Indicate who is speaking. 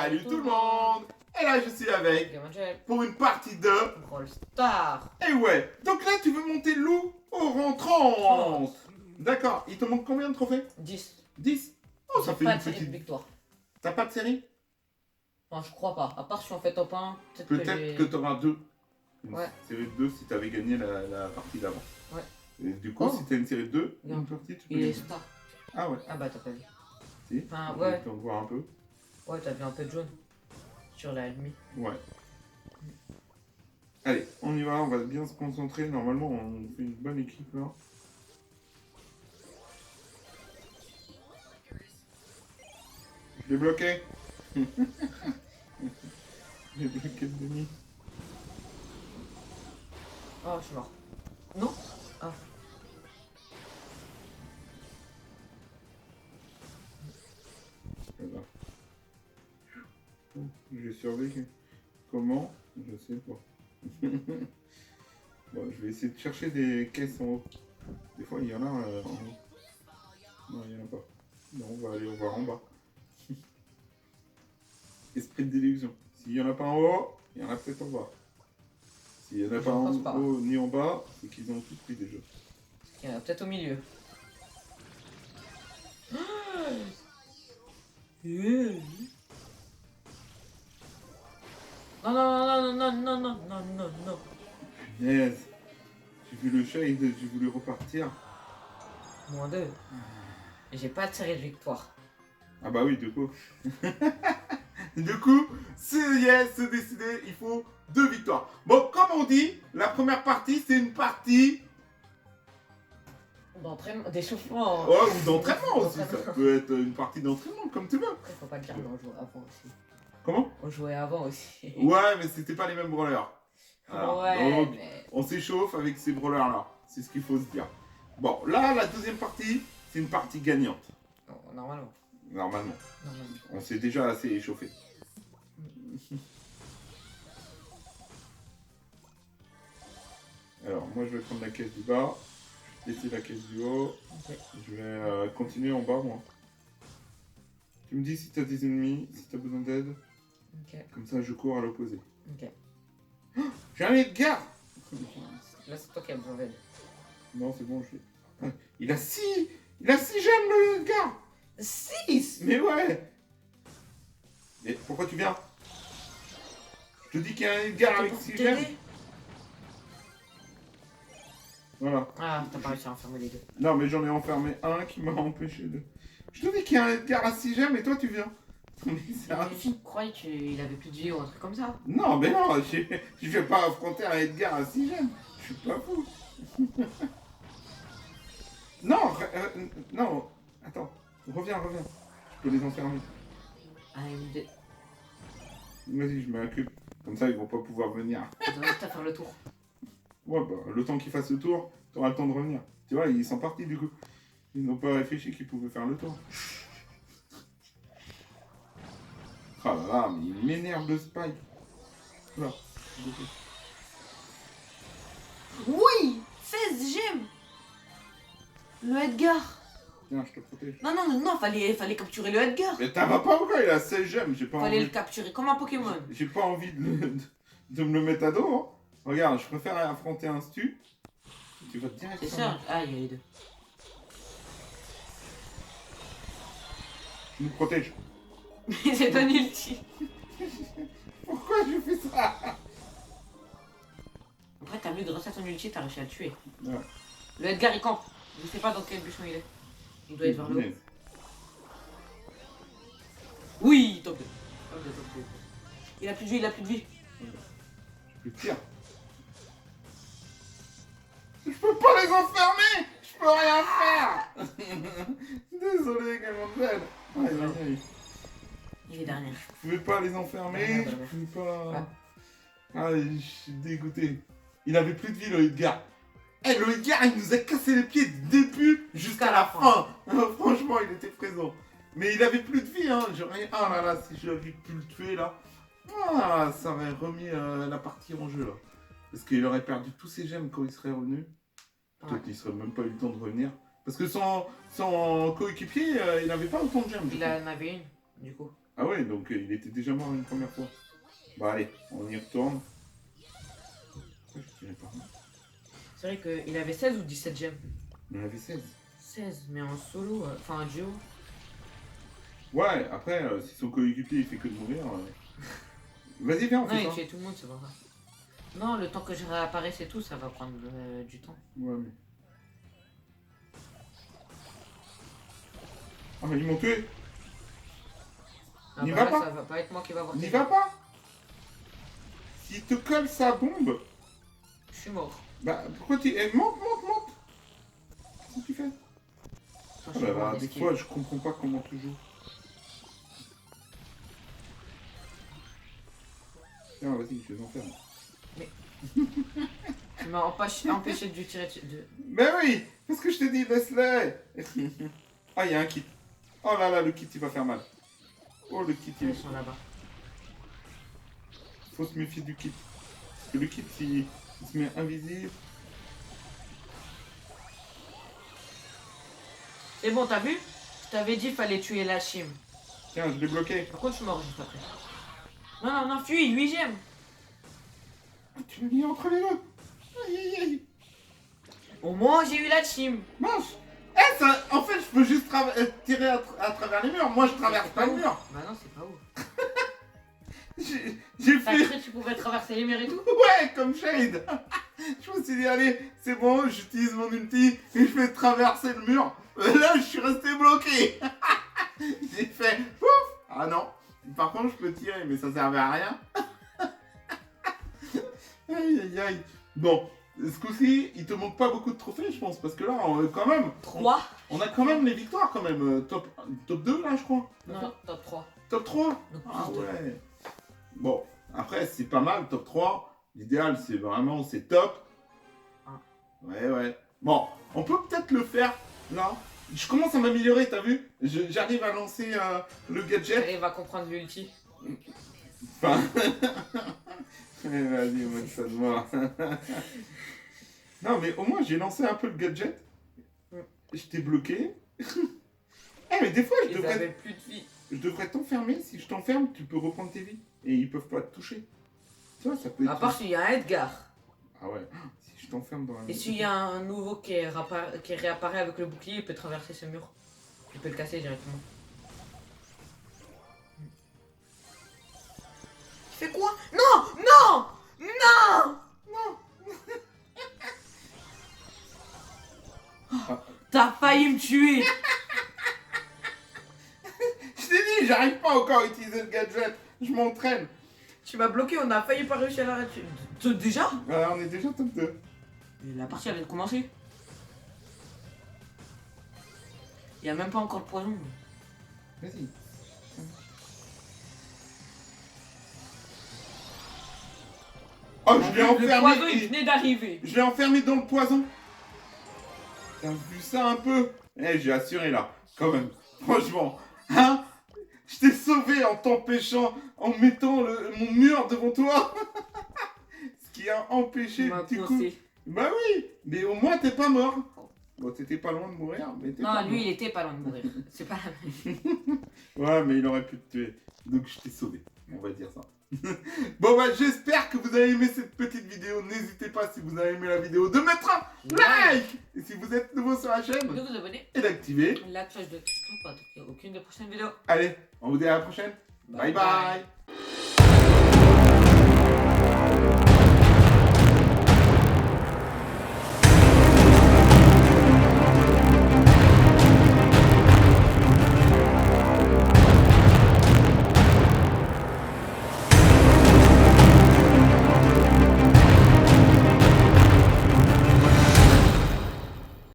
Speaker 1: Salut tout le monde. Et là je suis avec pour une partie de
Speaker 2: Brawl Stars.
Speaker 1: Et ouais, donc là tu veux monter le loup au rang 30. D'accord, il te manque combien de trophées?
Speaker 2: 10.
Speaker 1: 10. Oh, ça fait
Speaker 2: pas
Speaker 1: une
Speaker 2: de série de
Speaker 1: petite...
Speaker 2: victoire.
Speaker 1: T'as pas de série?
Speaker 2: Enfin, je crois pas. À part si on fait top 1,
Speaker 1: Peut-être que t'auras 2. Une
Speaker 2: Ouais.
Speaker 1: série de 2 si t'avais gagné la partie d'avant.
Speaker 2: Ouais.
Speaker 1: Et du coup, si t'as une série de 2, une partie, tu peux
Speaker 2: Il est
Speaker 1: gagner.
Speaker 2: star.
Speaker 1: Ah ouais.
Speaker 2: Ah bah t'as pas vu.
Speaker 1: Si.
Speaker 2: Enfin, ouais.
Speaker 1: Tu peux en voir un peu.
Speaker 2: Ouais, t'as vu un peu de jaune. Sur la limite.
Speaker 1: Ouais. Allez, on y va, on va bien se concentrer. Normalement, on fait une bonne équipe là. Je l'ai bloqué. Je l'ai bloqué le demi.
Speaker 2: Oh, je suis mort. Non. Ah.
Speaker 1: Voilà. J'ai survécu. Comment? Je sais pas. Bon, je vais essayer de chercher des caisses en haut. Des fois, il y en a en haut. Non, il n'y en a pas. Non, on va aller voir en bas. Esprit de déduction. S'il n'y en a pas en haut, il y en a peut-être en bas. S'il n'y en a pas en haut ni en bas, c'est qu'ils ont tout pris déjà.
Speaker 2: Il y en a peut-être au milieu. Non, non, non, non, non, non, non, non, non.
Speaker 1: Punaise. J'ai vu le shade, j'ai voulu repartir.
Speaker 2: -2. Et j'ai pas de série de victoire.
Speaker 1: Ah bah oui, du coup. Du coup, c'est décidé, il faut 2 victoires. Bon, comme on dit, la première partie, c'est une partie...
Speaker 2: D'entraînement, d'échauffement.
Speaker 1: Ouais, ou d'entraînement aussi. Ça peut être une partie d'entraînement, comme tu veux.
Speaker 2: Après, faut pas le dire, mais on jouait avant aussi.
Speaker 1: Comment?
Speaker 2: On jouait avant aussi.
Speaker 1: Ouais, mais c'était pas les mêmes brawlers. Alors,
Speaker 2: ouais,
Speaker 1: donc,
Speaker 2: mais...
Speaker 1: on s'échauffe avec ces brawlers-là. C'est ce qu'il faut se dire. Bon, là, la deuxième partie, c'est une partie gagnante.
Speaker 2: Oh, normalement.
Speaker 1: Normalement.
Speaker 2: Normalement.
Speaker 1: On s'est déjà assez échauffé. Alors, moi, je vais prendre la caisse du bas. Je vais laisser la caisse du haut.
Speaker 2: Okay.
Speaker 1: Je vais continuer en bas, moi. Tu me dis si t'as des ennemis, si t'as besoin d'aide.
Speaker 2: Ok.
Speaker 1: Comme ça, je cours à l'opposé.
Speaker 2: Ok.
Speaker 1: Oh, j'ai un Edgar.
Speaker 2: Là, c'est toi qui as besoin d'aide.
Speaker 1: Non, c'est bon, je l'ai. Ah, il a 6 gemmes, le Edgar.
Speaker 2: 6.
Speaker 1: Mais ouais. Mais pourquoi tu viens? Je te dis qu'il y a un Edgar avec 6 gemmes. Voilà.
Speaker 2: Ah, t'as pas réussi à enfermer les deux.
Speaker 1: Non, mais j'en ai enfermé un qui m'a empêché de... Je te dis qu'il y a un Edgar à 6 gemmes et toi tu viens. Mais
Speaker 2: je croyais qu'il avait plus de vie ou un truc comme ça.
Speaker 1: Non, mais non, je vais pas affronter un Edgar à 6 gemmes. Je suis pas fou. Non, non. Attends, reviens. Je peux les enfermer.
Speaker 2: Ah, une deux.
Speaker 1: Vas-y, je mets un cube. Comme ça, ils vont pas pouvoir venir.
Speaker 2: Ils ont juste à faire le tour.
Speaker 1: Ouais, bah, le temps qu'ils fassent le tour, t'auras le temps de revenir. Tu vois, ils sont partis du coup. Ils n'ont pas réfléchi qu'ils pouvaient faire le tour. Oh là là, mais il m'énerve le Spike. Là.
Speaker 2: Oui, 16 gemmes. Le Edgar.
Speaker 1: Tiens, je te protège.
Speaker 2: Non, fallait capturer le Edgar.
Speaker 1: Mais t'as pas ou quoi? Il a 16 gemmes, j'ai pas
Speaker 2: Fallait
Speaker 1: envie...
Speaker 2: le capturer comme un Pokémon.
Speaker 1: J'ai pas envie de me le mettre à dos. Hein. Regarde, je préfère affronter un stu. Tu vas direct.
Speaker 2: C'est ça. Ah, il y a les deux.
Speaker 1: Je me protège.
Speaker 2: Mais c'est un ulti.
Speaker 1: Pourquoi je fais ça?
Speaker 2: Après, t'as vu, grâce à ton ulti, t'as réussi à le tuer.
Speaker 1: Ouais.
Speaker 2: Le Edgar, il campe. Je sais pas dans quel buisson il est. Il doit être vers le haut. Oui, top 2. Il a plus de vie,
Speaker 1: Je tire. Je peux pas les enfermer. Je peux rien faire. Désolé, Gamonzel. Aïe.
Speaker 2: Il est dernier.
Speaker 1: Je pouvais pas les enfermer. Je pouvais pas... Ah, je suis dégoûté. Il avait plus de vie, le Edgar. Eh, le Edgar, il nous a cassé les pieds du début jusqu'à la fin. Franchement, il était présent. Mais il avait plus de vie, hein. Ah là là, si j'avais pu le tuer, là. Ah, ça aurait remis la partie en jeu, là. Parce qu'il aurait perdu tous ses gemmes quand il serait revenu. Peut-être qu'il serait même pas eu le temps de revenir. Parce que son coéquipier, il n'avait pas autant de gemmes.
Speaker 2: Il en avait une, du coup.
Speaker 1: Ah ouais, donc il était déjà mort une première fois. Bon allez, on y retourne. Pourquoi je tirais par là?
Speaker 2: C'est vrai qu'il avait 16 ou 17 gemmes.
Speaker 1: On en avait 16.
Speaker 2: 16, mais en solo, enfin en duo.
Speaker 1: Ouais, après, si son coéquipier il fait que de mourir... Vas-y, viens, on
Speaker 2: Non,
Speaker 1: fait
Speaker 2: il
Speaker 1: ça.
Speaker 2: tue tout le monde, c'est pas grave. Non, le temps que je réapparaisse et tout, ça va prendre du temps.
Speaker 1: Ouais, mais... Ah, mais ils m'ont tué.
Speaker 2: Ah,
Speaker 1: N'y
Speaker 2: bah
Speaker 1: va
Speaker 2: là,
Speaker 1: pas.
Speaker 2: ça va pas être moi qui va avoir
Speaker 1: N'y
Speaker 2: tes
Speaker 1: va
Speaker 2: gemmes.
Speaker 1: pas. S'il te colle sa bombe,
Speaker 2: Je suis mort.
Speaker 1: bah pourquoi tu... Eh, monte. Qu'est-ce que tu fais?
Speaker 2: Attends,
Speaker 1: Oh
Speaker 2: je
Speaker 1: là
Speaker 2: vais voir
Speaker 1: là,
Speaker 2: en
Speaker 1: des
Speaker 2: esquive.
Speaker 1: fois je comprends pas comment tu joues. Tiens, vas-y, je les enferme.
Speaker 2: Tu m'as empêché de lui tirer de...
Speaker 1: Ben oui, parce que je t'ai dit, laisse-les. Ah, il y a un kit. Oh là là, le kit il va faire mal. Oh, le kit,
Speaker 2: Ils sont là-bas.
Speaker 1: faut se méfier du kit. Parce que le kit, il se met invisible.
Speaker 2: C'est bon, t'as vu? Je t'avais dit fallait tuer la chim.
Speaker 1: Tiens, je l'ai bloqué.
Speaker 2: Par contre, je suis mort juste après. Non, fuis, lui j'aime.
Speaker 1: Ah, tu m'as mis entre les deux. Aïe, aïe, aïe.
Speaker 2: Au moins, j'ai eu la chim.
Speaker 1: Mange. Eh, ça, en fait, je peux juste tirer à travers les murs. Moi, je traverse
Speaker 2: C'est
Speaker 1: pas le
Speaker 2: ouf.
Speaker 1: mur.
Speaker 2: Bah non, c'est pas ouf.
Speaker 1: J'ai
Speaker 2: T'as
Speaker 1: fait...
Speaker 2: cru que tu pouvais traverser les murs et tout?
Speaker 1: Ouais, comme Shade. Je me suis dit, allez, c'est bon, j'utilise mon ulti et je vais traverser le mur. Là, je suis resté bloqué. J'ai fait, ouf. Ah non. Par contre, je peux tirer, mais ça servait à rien. Aïe, aïe, aïe. Bon, ce coup-ci, il te manque pas beaucoup de trophées, je pense, parce que là, quand même...
Speaker 2: 3?
Speaker 1: On a quand même les victoires, quand même. Top 2, là, je crois.
Speaker 2: Non, top 3.
Speaker 1: Top 3.
Speaker 2: Donc
Speaker 1: Ah
Speaker 2: plus de-
Speaker 1: ouais. Bon, après, c'est pas mal, top 3. L'idéal, c'est vraiment, c'est top.
Speaker 2: Ah.
Speaker 1: Ouais. Bon, on peut peut-être le faire, là. Je commence à m'améliorer, t'as vu? J'arrive à lancer le gadget.
Speaker 2: J'arrive à comprendre l'ulti.
Speaker 1: Enfin... Vas-y, moi, ça de moi. Non, mais au moins, j'ai lancé un peu le gadget. Je t'ai bloqué. Eh, mais des fois,
Speaker 2: Ils avaient plus de vie.
Speaker 1: je devrais t'enfermer. Si je t'enferme, tu peux reprendre tes vies. Et ils peuvent pas te toucher. Tu vois, ça peut être...
Speaker 2: À part s'il y a un Edgar.
Speaker 1: Ah ouais. Si je t'enferme dans la...
Speaker 2: Et s'il y a un nouveau qui réapparaît avec le bouclier, il peut traverser ce mur. Il peut le casser directement. Tu fais quoi? Non! T'as failli me tuer!
Speaker 1: Je t'ai dit, j'arrive pas encore à utiliser le gadget. Je m'entraîne.
Speaker 2: Tu m'as bloqué, on a failli pas réussir à l'arrêter. Déjà?
Speaker 1: On est déjà top 2.
Speaker 2: La partie elle vient de commencer. Il y a même pas encore le poison.
Speaker 1: Vas-y. Oh, je l'ai
Speaker 2: Le poison
Speaker 1: enfermé.
Speaker 2: il venait d'arriver.
Speaker 1: Je l'ai enfermé dans le poison. T'as vu ça un peu? Eh, j'ai assuré là, quand même. Franchement, hein? Je t'ai sauvé en t'empêchant, en mettant mon mur devant toi. Ce qui a empêché le petit coup. Bah oui, mais au moins t'es pas mort. Bon, t'étais pas loin de mourir, mais t'es pas
Speaker 2: Non, lui
Speaker 1: mort.
Speaker 2: il était pas loin de mourir. C'est pas la même.
Speaker 1: Ouais, mais il aurait pu te tuer. Donc je t'ai sauvé, on va dire ça. Bon bah j'espère que vous avez aimé cette petite vidéo. N'hésitez pas si vous avez aimé la vidéo de mettre un like. Et si vous êtes nouveau sur la chaîne,
Speaker 2: De vous abonner.
Speaker 1: et d'activer.
Speaker 2: La cloche de tout pour ne aucune des prochaines vidéos.
Speaker 1: Allez, on vous dit à la prochaine. Bye bye.